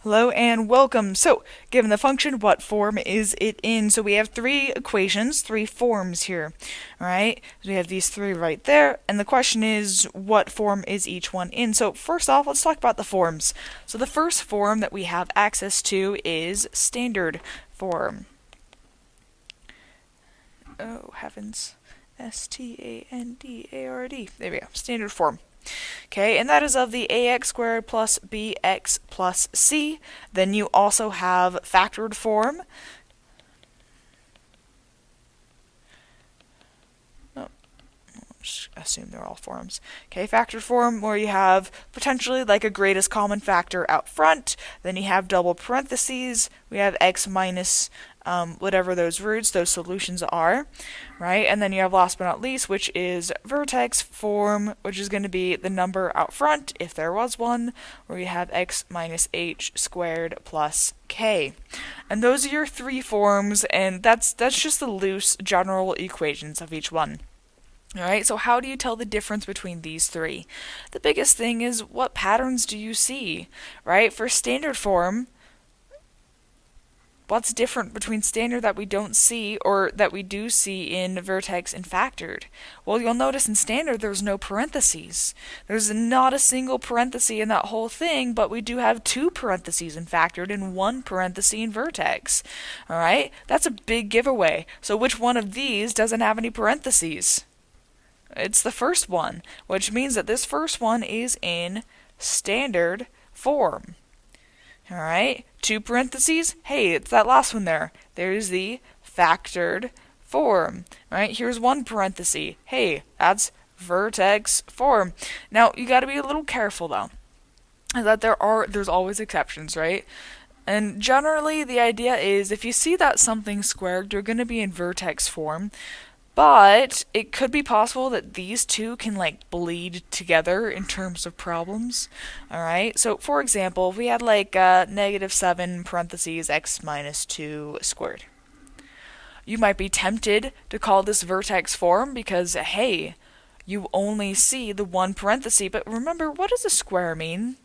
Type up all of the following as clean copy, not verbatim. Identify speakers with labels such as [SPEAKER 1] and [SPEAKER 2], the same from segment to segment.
[SPEAKER 1] Hello and welcome. So, given the function, what form is it in? So we have three equations, three forms here, all right? So we have these three right there, and the question is, what form is each one in? So first off, let's talk about the forms. So the first form that we have access to is standard form. Oh, heavens. S-T-A-N-D-A-R-D. There we go, standard form. Okay, and that is of the ax squared plus bx plus c. Then you also have factored form. Oh, just assume they're all forms. Okay, factored form where you have potentially like a greatest common factor out front. Then you have double parentheses. We have x minus whatever those roots, those solutions are, right? And then you have last but not least, which is vertex form, which is going to be the number out front, if there was one, where you have x minus h squared plus k. And those are your three forms, and that's just the loose general equations of each one. Alright, so how do you tell the difference between these three? The biggest thing is, what patterns do you see, right? For standard form, what's different between standard that we don't see or that we do see in vertex and factored? Well, you'll notice in standard there's no parentheses. There's not a single parenthesis in that whole thing, but we do have two parentheses in factored and one parenthesis in vertex. Alright, that's a big giveaway. So which one of these doesn't have any parentheses? It's the first one, which means that this first one is in standard form. Alright, two parentheses, hey, it's that last one there. There's the factored form. Alright, here's one parenthesis. Hey, that's vertex form. Now, you gotta be a little careful though, that there's always exceptions, right? And generally, the idea is if you see that something's squared, you're gonna be in vertex form. But it could be possible that these two can like bleed together in terms of problems. Alright, so for example, if we had like -7 parentheses x minus 2 squared. You might be tempted to call this vertex form because, hey, you only see the one parenthesis. But remember, what does a square mean?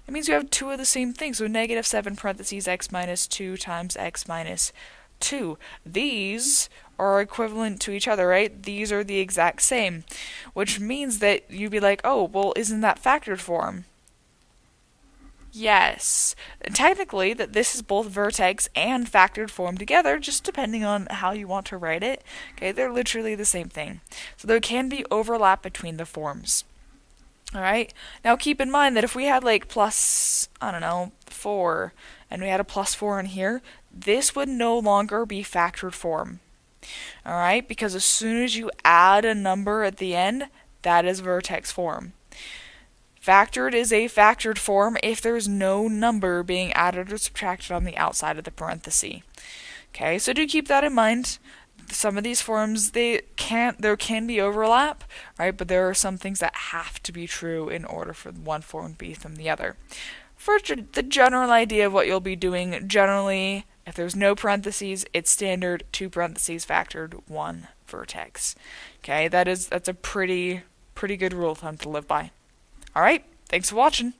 [SPEAKER 1] It means you have two of the same thing. So -7 parentheses x minus 2 times x minus 2. These are equivalent to each other, right? These are the exact same, which means that you'd be like, oh, well, isn't that factored form? Yes. Technically, that this is both vertex and factored form together, just depending on how you want to write it. Okay, they're literally the same thing. So there can be overlap between the forms. Alright, now keep in mind that if we had like plus, I don't know, 4, and we had a plus 4 in here, this would no longer be factored form. Alright, because as soon as you add a number at the end, that is vertex form. Factored is a factored form if there's no number being added or subtracted on the outside of the parenthesis. Okay, so do keep that in mind. Some of these forms, there can be overlap, right? But there are some things that have to be true in order for one form to be from the other. For the general idea of what you'll be doing, generally, if there's no parentheses, it's standard, 2 parentheses factored, 1 vertex. Okay, that's a pretty good rule of thumb to live by. Alright, thanks for watching.